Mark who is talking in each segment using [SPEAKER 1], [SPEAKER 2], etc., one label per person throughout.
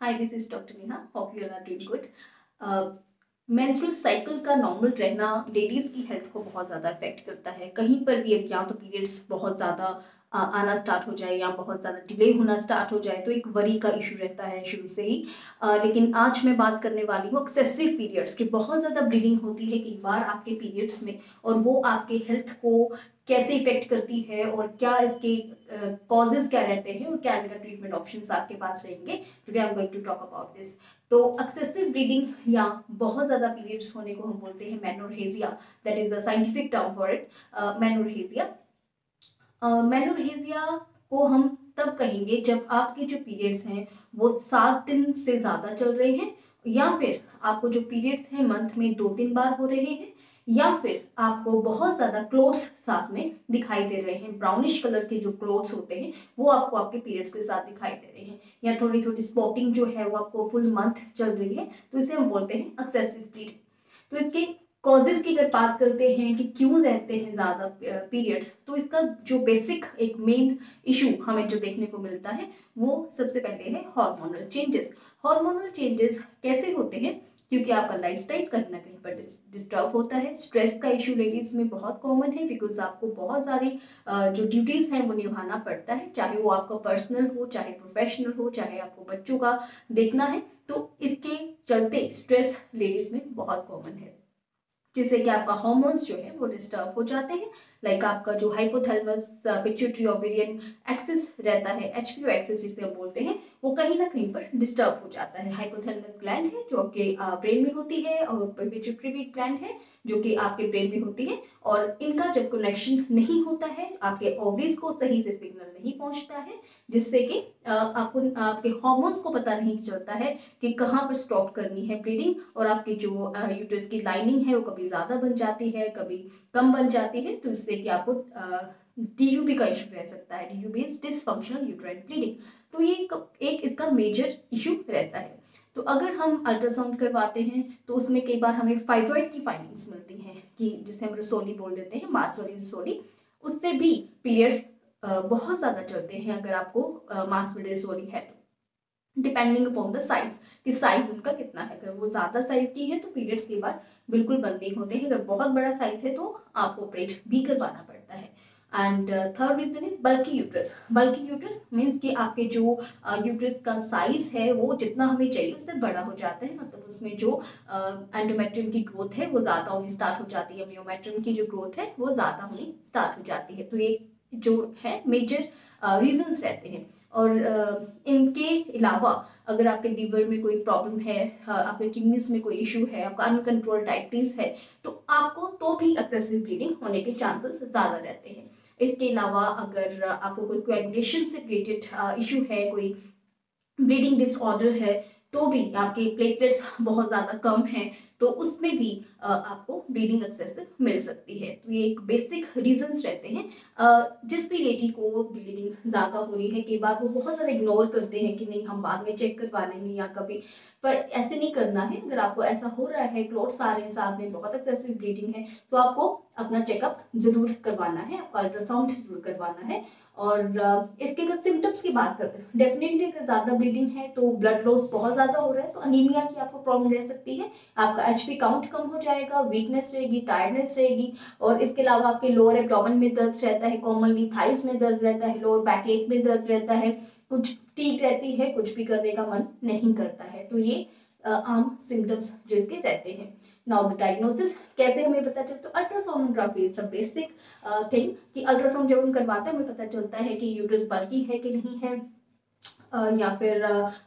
[SPEAKER 1] Hi, this is doctor Neha. Hope you are doing good. Menstrual cycle का normal रहना ladies की health को बहुत ज़्यादा अफेक्ट करता है। कहीं पर भी या तो पीरियड्स बहुत ज़्यादा आना स्टार्ट हो जाए या बहुत ज़्यादा डिले होना स्टार्ट हो जाए तो एक वरी का इशू रहता है शुरू से ही। लेकिन आज मैं बात करने वाली हूँ एक्सेसिव पीरियड्स की। बहुत ज़्यादा ब्लीडिंग होती है एक बार आपके पीरियड्स में, और वो आपके हेल्थ को कैसे इफेक्ट करती है और क्या इसके कॉजेज क्या रहते हैं और क्या इनका ट्रीटमेंट ऑप्शंस आपके पास रहेंगे। Today I am going to talk about this. तो एक्सेसिव ब्लीडिंग या बहुत ज़्यादा पीरियड्स होने को हम बोलते हैं menorrhagia. That is the scientific term for it, menorrhagia. Menorrhagia को हम तब कहेंगे जब आपके जो पीरियड्स हैं वो 7 दिन से ज़्यादा चल रहे हैं, या फिर आपको जो पीरियड्स हैं मंथ में 2-3 बार हो रहे हैं, या फिर आपको बहुत ज़्यादा क्लोट्स साथ में दिखाई दे रहे हैं। ब्राउनिश कलर के जो क्लोट्स होते हैं वो आपको आपके पीरियड्स के साथ दिखाई दे रहे हैं, या थोड़ी थोड़ी स्पॉटिंग जो है वो आपको फुल मंथ चल रही है, तो इसे हम बोलते हैं एक्सेसिव ब्लीडिंग। तो इसके कॉजेज की अगर बात करते हैं कि क्यों रहते हैं ज़्यादा पीरियड्स, तो इसका जो बेसिक एक मेन इशू हमें जो देखने को मिलता है वो सबसे पहले है हार्मोनल चेंजेस। हार्मोनल चेंजेस कैसे होते हैं? क्योंकि आपका लाइफस्टाइल कहीं ना कहीं पर डिस्टर्ब होता है। स्ट्रेस का इशू लेडीज में बहुत कॉमन है, बिकॉज आपको बहुत सारी जो ड्यूटीज हैं वो निभाना पड़ता है, चाहे वो आपका पर्सनल हो, चाहे प्रोफेशनल हो, चाहे आपको बच्चों का देखना है। तो इसके चलते स्ट्रेस लेडीज में बहुत कॉमन है, जिससे कि आपका हार्मोन्स जो है वो डिस्टर्ब हो जाते हैं। लाइक आपका जो हाइपोथैलेमस पिट्यूटरी ओवेरियन एक्सिस रहता है, एचपीओ एक्सिस जिसे हम बोलते हैं, वो कहीं ना कहीं पर डिस्टर्ब हो जाता है। हाइपोथैलेमस ग्लैंड है जो आपके ब्रेन में होती है, और पिट्यूटरी भी ग्लैंड है जो कि आपके ब्रेन में होती है, और इनका जब कनेक्शन नहीं होता है, आपके ओवरीज को सही से सिग्नल नहीं पहुंचता है, जिससे कि आपको आपके हार्मोन्स को पता नहीं चलता है कि कहाँ पर स्टॉप करनी है ब्लीडिंग, और आपकी जो यूट्रस की लाइनिंग है वो कभी ज़्यादा बन जाती है, कभी कम बन जाती है, तो इससे कि आपको डीयूबी का इशू रह सकता है। डीयूबी इज डिसफंक्शनल यूट्राइन ब्लीडिंग। तो ये एक इसका मेजर इशू रहता है। तो अगर हम अल्ट्रासाउंड करवाते हैं तो उसमें कई बार हमें फाइब्रॉइड की फाइंडिंग्स मिलती हैं, कि जिसे हम रसोली बोल देते हैं, मास वाली रसोली। उससे भी पीरियड्स बहुत ज़्यादा चलते हैं अगर आपको मास वाली रसोली है तो, डिपेंडिंग अपॉन द साइज, कि साइज उनका कितना है। अगर वो ज़्यादा साइज की है तो पीरियड्स के बाद बिल्कुल बंद नहीं होते हैं। अगर बहुत बड़ा साइज है तो आपको ऑपरेट भी करवाना पड़ता है। And third reason is bulky uterus. Bulky uterus means कि आपके जो यूट्रस का साइज है वो जितना हमें चाहिए उससे बड़ा हो जाता है, मतलब उसमें जो एंडोमेट्रियम की ग्रोथ है वो ज़्यादा होनी स्टार्ट हो जाती है, मियोमेट्रियम की जो ग्रोथ है वो ज़्यादा होनी स्टार्ट हो जाती है। तो ये जो है मेजर रीजंस रहते हैं। और इनके अलावा अगर आपके लीवर में कोई प्रॉब्लम है, आपके किडनीज में कोई इशू है, आपका अनकंट्रोल डायबिटीज है, तो आपको तो भी एक्सेसिव ब्लीडिंग होने के चांसेस ज़्यादा रहते हैं। इसके अलावा अगर आपको कोई कोएगुलेशन से रिलेटेड इशू है, कोई ब्लीडिंग डिसऑर्डर है, तो भी आपके प्लेटलेट्स बहुत ज़्यादा कम हैं, तो उसमें भी आपको ब्लीडिंग एक्सेसिव मिल सकती है। तो ये एक बेसिक रीजंस रहते हैं। जिस भी लेडी को ब्लीडिंग ज़्यादा हो रही है, कई बार वो बहुत ज़्यादा इग्नोर करते हैं कि नहीं हम बाद में चेक करवा लेंगे या कभी, पर ऐसे नहीं करना है। अगर आपको ऐसा हो रहा है, क्लोट्स आ रहे हैं साथ में, बहुत एक्सेसिव ब्लीडिंग है, तो आपको अपना चेकअप जरूर करवाना है, आपको अल्ट्रासाउंड जरूर करवाना है। और इसके अगर सिम्टम्स की बात करते हैं, डेफिनेटली अगर ज़्यादा ब्लीडिंग है तो ब्लड लॉस बहुत ज़्यादा हो रहा है तो अनीमिया की आपको प्रॉब्लम रह सकती है। आपका एचपी काउंट कम हो जाएगा, वीकनेस रहेगी, टायर्डनेस रहेगी, और इसके अलावा आपके लोअर एब्डोमेन में दर्द रहता है, कॉमनली थाइस में दर्द रहता है, लोअर बैक एक में दर्द रहता है, कुछ ठीक रहती है, कुछ भी करने का मन नहीं करता है। तो ये आम सिम्टम्स जो इसके रहते हैं। नाउ द डायग्नोसिस कैसे हमें पता चलता है? Ultrasonography is the basic thing, कि अल्ट्रासाउंड जब हम करवाते हैं हमें पता चलता है कि यूट्रस बल्की है कि नहीं है, या फिर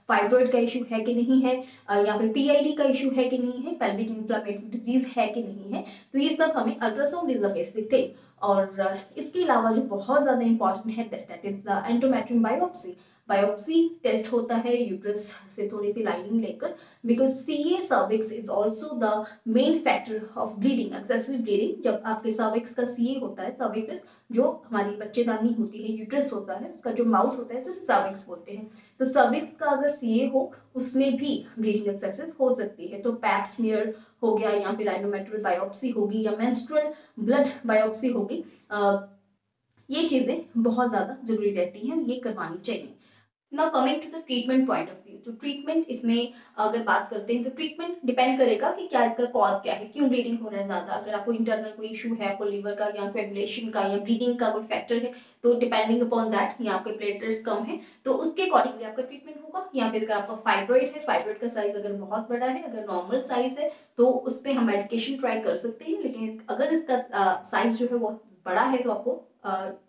[SPEAKER 1] फाइब्रॉइड का इशू है कि नहीं है, या फिर पीआईडी का इशू है कि नहीं है, पेल्विक इन्फ्लेमेटरी डिजीज है कि नहीं है। तो ये सब हमें ultrasound is the basic thing. और इसके अलावा जो बहुत ज़्यादा इंपॉर्टेंट है that is the endometrium biopsy. Biopsy test होता है यूट्रस से थोड़ी सी लाइनिंग लेकर, because CA cervix is also the main factor of bleeding, excessive bleeding. जब आपके सर्विक्स का सीए होता है, सर्विक्स जो हमारी बच्चेदानी होती है, यूट्रस होता है, उसका जो माउथ होता है उसे सर्विक्स बोलते हैं। तो सर्विक्स का अगर सीए हो उसमें भी ब्लीडिंग एक्सेसिव हो सकती है। तो पैप स्मीयर हो गया, या फिर एंडोमेट्रियल बायोप्सी होगी, या मेंस्ट्रुअल ब्लड बायोप्सी होगी, ये चीज़ें बहुत ज़्यादा जरूरी रहती हैं, ये करवानी चाहिए। Now coming to the treatment point of view, तो ट्रीटमेंट इसमें अगर बात करते हैं तो ट्रीटमेंट डिपेंड करेगा कि क्या इसका कॉज क्या है, क्यों ब्लीडिंग हो रहा है ज़्यादा। अगर आपको इंटरनल कोई इशू है, आपको लीवर का या कोएगुलेशन का या ब्लीडिंग का कोई फैक्टर है, तो डिपेंडिंग अपॉन दैट या आपके प्लेटलेट्स कम है तो उसके अकॉर्डिंगली आपका ट्रीटमेंट होगा। या फिर अगर आपका फाइब्रॉइड है, फाइब्रॉइड का साइज अगर बहुत बड़ा है, अगर नॉर्मल साइज है तो उस पर हम मेडिकेशन ट्राई कर सकते हैं। लेकिन अगर इसका साइज जो है वो बड़ा है तो आपको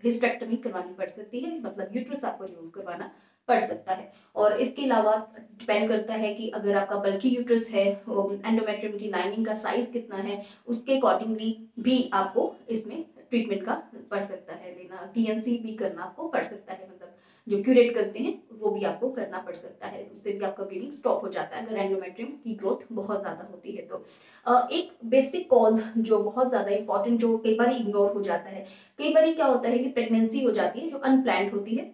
[SPEAKER 1] हिस्टेक्टमी करवानी पड़ सकती है, मतलब यूट्रस आपको रिमूव करवाना पड़ सकता है। और इसके अलावा डिपेंड करता है कि अगर आपका बल्कि यूट्रस है, एंडोमेट्रियम की लाइनिंग का साइज कितना है, उसके अकॉर्डिंगली भी आपको इसमें ट्रीटमेंट का पड़ सकता है लेना। टीएनसी भी करना आपको पड़ सकता है, मतलब जो क्यूरेट करते हैं वो भी आपको करना पड़ सकता है, उससे भी आपका ब्लीडिंग स्टॉप हो जाता है अगर एंडोमेट्रियम की ग्रोथ बहुत ज़्यादा होती है तो। एक बेसिक कॉज जो बहुत ज़्यादा इंपॉर्टेंट, जो कई बार इग्नोर हो जाता है, कई बार क्या होता है कि प्रेगनेंसी हो जाती है जो अनप्लान्ड होती है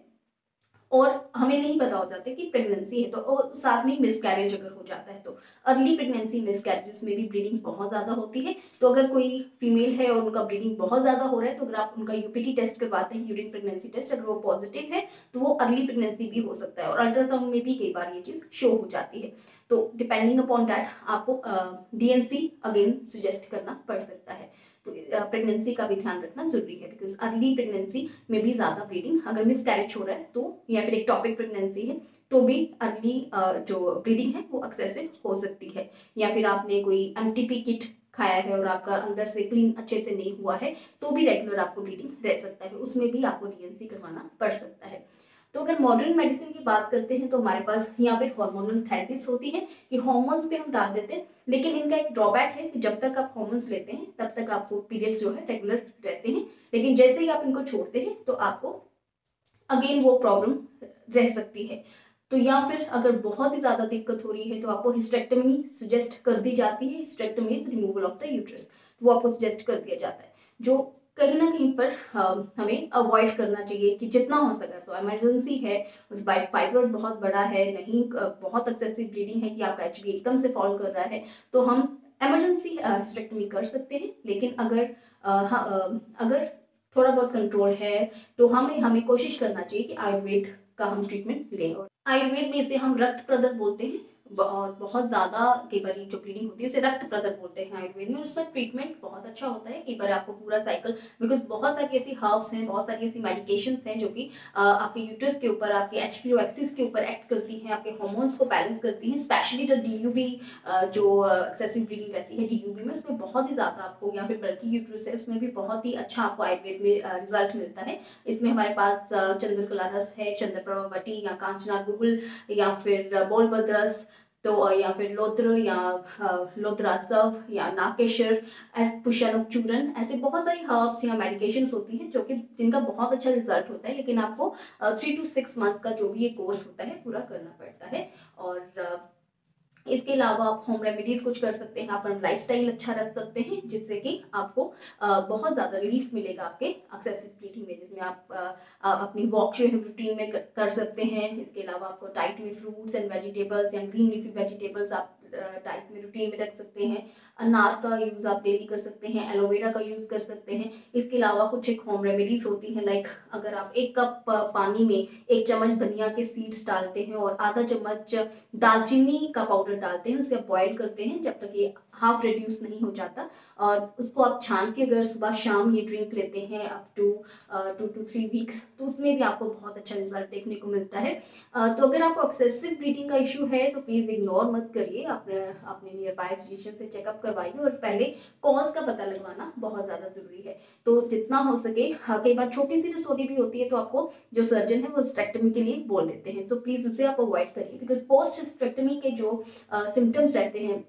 [SPEAKER 1] और हमें नहीं पता हो जाता कि प्रेगनेंसी है, तो और साथ में मिसकैरेज अगर हो जाता है तो अर्ली प्रेगनेंसी मिसकैरेजेस में भी ब्लीडिंग बहुत ज़्यादा होती है। तो अगर कोई फीमेल है और उनका ब्लीडिंग बहुत ज़्यादा हो रहा है तो अगर आप उनका यूपीटी टेस्ट करवाते हैं, यूरिन प्रेगनेंसी टेस्ट, अगर वो पॉजिटिव है तो वो अर्ली प्रेगनेंसी भी हो सकता है और अल्ट्रासाउंड में भी कई बार ये चीज़ शो हो जाती है। तो डिपेंडिंग अपॉन डैट आपको डीएनसी अगेन सजेस्ट करना पड़ सकता है। तो प्रेगनेंसी का भी ध्यान रखना जरूरी है, बिकॉज अर्ली प्रेगनेंसी में भी ज़्यादा ब्लीडिंग, अगर मिसकैरेज हो रहा है तो, या फिर एक टॉपिक प्रेगनेंसी है तो भी अर्ली जो ब्लीडिंग है वो एक्सेसिव हो सकती है। या फिर आपने कोई एमटीपी किट खाया है और आपका अंदर से क्लीन अच्छे से नहीं हुआ है तो भी रेगुलर आपको ब्लीडिंग रह सकता है, उसमें भी आपको डीएनसी करवाना पड़ सकता है। तो अगर मॉडर्न मेडिसिन की बात करते हैं तो हमारे पास यहाँ पे हार्मोनल थेरेपीज होती है कि हार्मोन्स पे हम डाल देते हैं, लेकिन इनका एक ड्रॉबैक है कि जब तक आप हार्मोन्स लेते हैं तब तक आपको पीरियड्स जो है रेगुलर रहते हैं, लेकिन जैसे ही आप इनको छोड़ते हैं तो आपको अगेन वो प्रॉब्लम रह सकती है। तो या फिर अगर बहुत ही ज़्यादा दिक्कत हो रही है तो आपको हिस्टेक्टमी सजेस्ट कर दी जाती है। Hysterectomy is removal of the uterus, वो आपको सजेस्ट कर दिया जाता है, जो कहीं ना कहीं पर हमें अवॉइड करना चाहिए कि जितना हो सके। तो इमरजेंसी है, उस फाइब्रॉइड बहुत बड़ा है, नहीं बहुत एक्सेसिव ब्लीडिंग है कि आपका एचबी एकदम से फॉल कर रहा है, तो हम इमरजेंसी हिस्टेक्टमी कर सकते हैं। लेकिन अगर थोड़ा बहुत कंट्रोल है तो हमें कोशिश करना चाहिए कि आयुर्वेद का हम ट्रीटमेंट लें। और आयुर्वेद में इसे हम रक्त प्रदर बोलते हैं, और बहुत ज़्यादा कई बार जो ब्लीडिंग होती है उसे रक्त प्रदर बोलते हैं आयुर्वेद में। उसका ट्रीटमेंट बहुत अच्छा होता है, कई बार आपको पूरा साइकिल, बिकॉज बहुत सारी ऐसी हर्ब्स हैं, बहुत सारी ऐसी मेडिकेशंस हैं जो कि आपके यूट्रस के ऊपर, आपके एचपीओ एक्सिस के ऊपर एक्ट करती हैं, आपके हार्मोन्स को बैलेंस करती हैं। स्पेशली द डीयूबी जो एक्सेसिव ब्लीडिंग रहती है डीयूबी में, उसमें बहुत ही ज़्यादा आपको, या फिर बल्कि यूट्रस है उसमें भी बहुत ही अच्छा आपको आयुर्वेद में रिजल्ट मिलता है। इसमें हमारे पास चंद्रकला रस है, चंद्रप्रभा वटी या कांचना गुगुल, या फिर बोलबद्रस, तो या फिर लोत्र या लोत्रासव या नाकेशर, पुष्यानुक चूरन, ऐसे बहुत सारी हर्ब्स या मेडिकेशंस होती हैं जो कि जिनका बहुत अच्छा रिजल्ट होता है। लेकिन आपको 3 to 6 मंथ का जो भी ये कोर्स होता है पूरा करना पड़ता है। और इसके अलावा आप होम रेमेडीज कुछ कर सकते हैं, आप अपना लाइफस्टाइल अच्छा रख सकते हैं जिससे कि आपको बहुत ज़्यादा रिलीफ मिलेगा आपके एक्सेसिव ब्लीडिंग में, जिसमें आप अपनी वॉक जो है रूटीन में कर सकते हैं। इसके अलावा आपको डाइट में फ्रूट्स एंड वेजिटेबल्स या ग्रीन लीफी वेजिटेबल्स आप डाइट में रूटीन में रख सकते हैं। अनार का यूज़ आप डेली कर सकते हैं, एलोवेरा का यूज़ कर सकते हैं। इसके अलावा कुछ एक होम रेमेडीज होती हैं, लाइक अगर आप 1 कप पानी में 1 चम्मच धनिया के सीड्स डालते हैं और आधा चम्मच दालचीनी का पाउडर डालते हैं, उसे आप बॉयल करते हैं जब तक ये हाफ रिड्यूस नहीं हो जाता, और उसको आप छान के अगर सुबह शाम ये ड्रिंक लेते हैं अप टू 2 to 3 वीक्स, तो उसमें भी आपको बहुत अच्छा रिजल्ट देखने को मिलता है। तो अगर आपको एक्सेसिव ब्लीडिंग का इशू है तो प्लीज़ इग्नोर मत करिए, अपने नियर बाय फिजिशियन से चेकअप करवाइए, और पहले कॉज का पता लगवाना बहुत ज़्यादा जरूरी है। तो जितना हो सके, कई बार छोटी सी रसोली भी होती है तो आपको जो सर्जन है वो हिस्टेक्टमी के लिए बोल देते हैं, तो प्लीज़ उसे आप अवॉइड करिए, बिकॉज पोस्ट हिस्टेक्टमी के जो सिम्टम्स रहते हैं,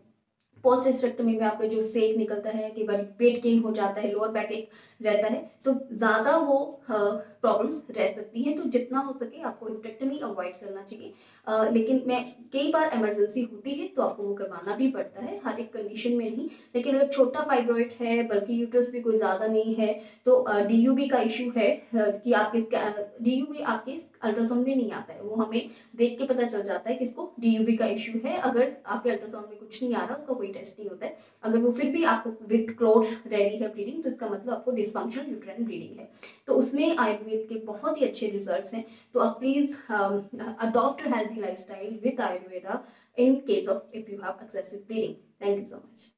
[SPEAKER 1] पोस्ट हिस्टेक्टमी में आपका जो सेक निकलता है, कई बार वेट गेन हो जाता है, लोअर बैक एक रहता है, तो ज़्यादा वो प्रॉब्लम्स रह सकती हैं। तो जितना हो सके आपको हिस्टेक्टमी अवॉइड करना चाहिए। लेकिन कई बार इमरजेंसी होती है तो आपको वो करवाना भी पड़ता है, हर एक कंडीशन में नहीं। लेकिन अगर छोटा फाइब्रॉइड है, बल्कि यूट्रस भी कोई ज़्यादा नहीं है, तो डीयूबी का इशू है कि आपके डीयूबी आपके अल्ट्रासाउंड में नहीं आता है, वो हमें देख के पता चल जाता है कि इसको DUB का इश्यू है। अगर आपके अल्ट्रासाउंड में कुछ नहीं आ रहा, उसका कोई टेस्ट नहीं होता है, अगर वो फिर भी आपको विद क्लोट्स रेडी है ब्लीडिंग, तो इसका मतलब आपको डिसफंक्शनल यूट्राइन ब्लीडिंग है। तो उसमें आयुर्वेद के बहुत ही अच्छे रिजल्ट्स हैं। तो आप please adopt healthy lifestyle with Ayurveda in case of if you have excessive bleeding. Thank you so much.